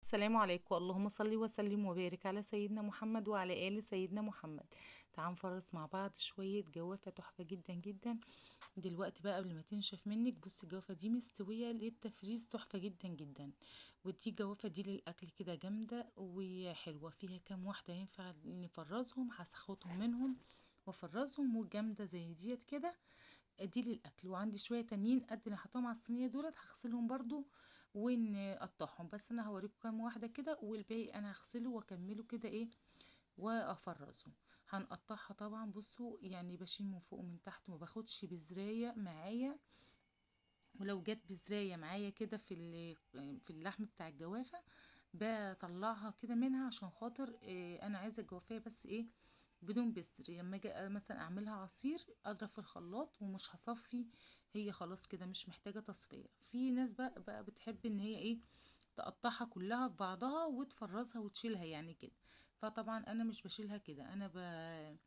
السلام عليكم، اللهم صل وسلم وبارك على سيدنا محمد وعلى آل سيدنا محمد. تعال نفرز مع بعض شوية جوافة تحفة جدا جدا. دلوقتي بقى قبل ما تنشف منك، بصي الجوافة دي مستوية للتفريز تحفة جدا جدا. ودي الجوافة دي للأكل كده جامدة وحلوة، فيها كام واحدة ينفع نفرزهم، هسخطهم منهم وافرزهم، وجامدة زي ديت كده. دي للاكل، وعندي شويه تانيين قد اللي حطاهم على الصينيه دولت هغسلهم برضو ونقطعهم، بس انا هوريكم كام واحده كده، والباقي انا هغسله واكمله كده ايه وافرزه. هنقطعها طبعا، بصوا يعني بشيل من فوق ومن تحت، ما باخدش بزرايه معايا. ولو جت بزرايه معايا كده في اللحم بتاع الجوافه، بطلعها كده منها عشان خاطر انا عايزه الجوافيه بس ايه بدون بذر. لما اجي مثلا اعملها عصير اضرب في الخلاط ومش هصفي، هي خلاص كده مش محتاجه تصفيه. في ناس بقى بتحب ان هي ايه تقطعها كلها في بعضها وتفرزها وتشيلها يعني كده. فطبعا انا مش بشيلها كده، انا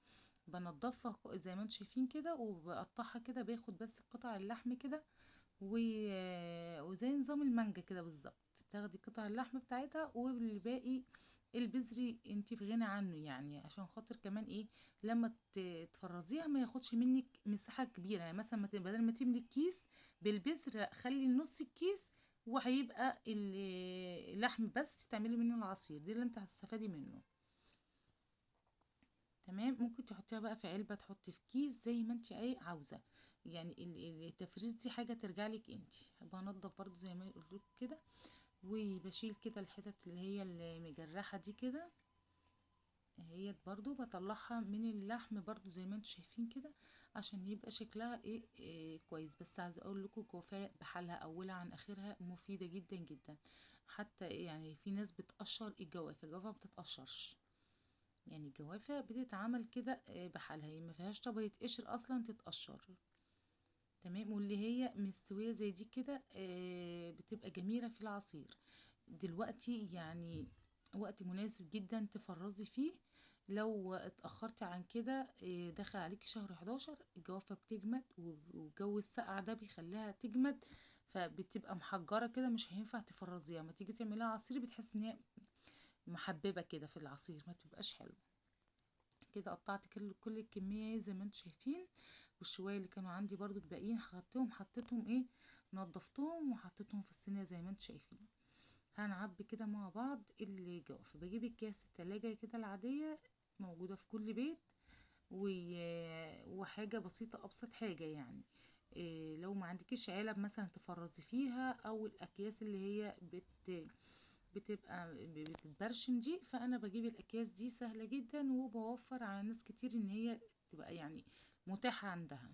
بنضفها زي ما انتم شايفين كده، وبقطعها كده، باخد بس قطع اللحم كده وزي نظام المانجا كده بالظبط. بتاخدي قطع اللحم بتاعتها، والباقي البذري انتي في غنى عنه، يعني عشان خاطر كمان ايه لما تفرزيها ما ياخدش منك مساحة كبيرة. يعني مثلا بدل ما تملي الكيس بالبذر، لا، خلي نص الكيس، وهيبقى اللحم بس تعملي منه العصير دي اللي انت هتستفادي منه. تمام، ممكن تحطيها بقى في علبة، تحطي في كيس زي ما انت ايه عاوزة. يعني التفريز دي حاجة ترجع لك انت. بنضف برضو زي ما قلت لكم كده، وبشيل كده الحتت اللي هي المجرحة دي كده، هي برضو بطلعها من اللحم برضو زي ما انتم شايفين كده، عشان يبقى شكلها إيه كويس. بس عايزه اقول لكم الجوافه بحالها اولها عن اخرها مفيده جدا جدا. حتى يعني في ناس بتقشر الجوافه ما بتتقشرش، يعني الجوافة بتتعمل كده بحالها، هي ما فيهاش طبقة قشر اصلا تتقشر. تمام، واللي هي مستوية زي دي كده بتبقى جميلة في العصير. دلوقتي يعني وقت مناسب جدا تفرزي فيه. لو اتأخرتي عن كده دخل عليكي شهر 11 الجوافة بتجمد، والجو الساقع ده بيخليها تجمد، فبتبقى محجرة كده، مش هينفع تفرزيها. ما تيجي تعمليها عصير بتحس ان هي محببة كده في العصير، ما تبقاش حلوة كده. قطعت كل الكمية زي ما انتم شايفين، والشوية اللي كانوا عندي برضو الباقيين حطيتهم ايه نضفتهم وحطيتهم في الصينية زي ما انتم شايفين. هنعبي كده مع بعض الجوافة. بجيب الكيس التلاجة كده العادية، موجودة في كل بيت، وحاجة بسيطة، أبسط حاجة يعني. إيه لو ما عندكيش علب مثلا تفرزي فيها، أو الأكياس اللي هي بتبقى بتتبرشم دي، فانا بجيب الاكياس دي سهله جدا، وبوفر على ناس كتير ان هي تبقى يعني متاحه عندها.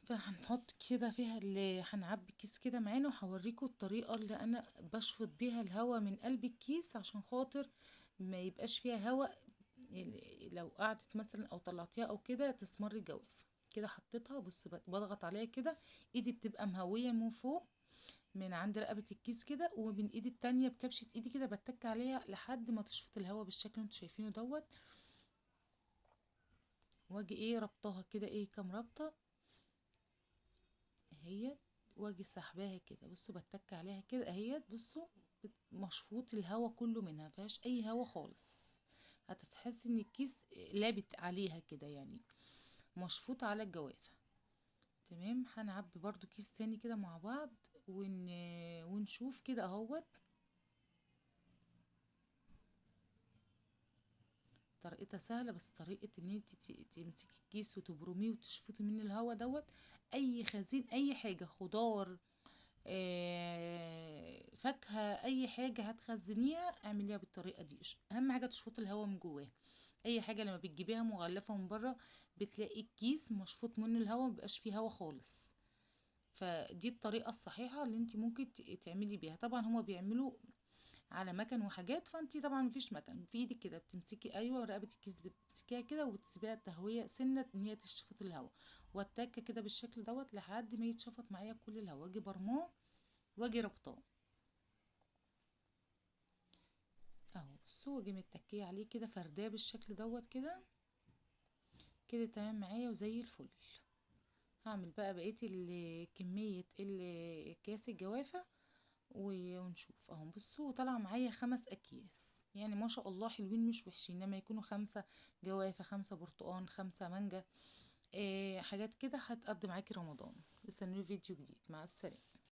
فهنحط كده فيها اللي هنعبي كيس كده معانا، وهوريكم الطريقه اللي انا بشفط بيها الهواء من قلب الكيس عشان خاطر ما يبقاش فيها هواء. لو قعدت مثلا او طلعتيها او كده تسمر الجواف. كده حطيتها، بص بضغط عليها كده، ايدي بتبقى مهويه من فوق من عند رقبة الكيس كده، ومن ايدي التانية بكبشة ايدي كده بتك عليها لحد ما تشفط الهواء بالشكل اللي انتوا شايفينه دوت. واجي ايه ربطها كده ايه كام ربطة اهيت، واجي سحباها كده، بصوا بتك عليها كده اهيت، بصوا مشفوط الهواء كله منها، مفيهاش اي هواء خالص. هتتحس ان الكيس لابت عليها كده يعني، مشفوط على الجوافة. تمام، هنعبي برضو كيس تاني كده مع بعض ونشوف كده اهوت. طريقتها سهلة، بس طريقة ان انت تمسكي الكيس وتبرميه وتشفطي منه الهوا دوت. اي خزين، اي حاجة، خضار، فاكهة، اي حاجة هتخزنيها اعمليها بالطريقة دي. اهم حاجة تشفطي الهوا من جواه. اي حاجة لما بتجيبيها مغلفة من بره بتلاقي الكيس مشفوط منه الهوا، مبيبقاش فيه هوا خالص. فدي الطريقة الصحيحة اللي انت ممكن تعملي بيها. طبعا هما بيعملوا على مكن وحاجات، فانتي طبعا مفيش مكن في ايدك كده بتمسكي، ايوه رقبه الكيس بتمسكيها كده وتسيبيها تهويه سنه ان هي تشفط الهواء، والتكه كده بالشكل دوت لحد ما يتشفط معايا كل الهواء. اجي برماه واجي ربطاه اهو، بصوا واجي متكيه عليه كده فرداه بالشكل دوت كده. كده تمام معايا وزي الفل. هعمل بقى بقيه كميه كاس الجوافه، ونشوف اهو. بصوا طالعه معايا 5 اكياس، يعني ما شاء الله حلوين مش وحشين، لما يكونوا 5 جوافه، 5 برتقان، 5 مانجا، حاجات كده هتقضي معاكي رمضان. استنوني فيديو جديد، مع السلامه.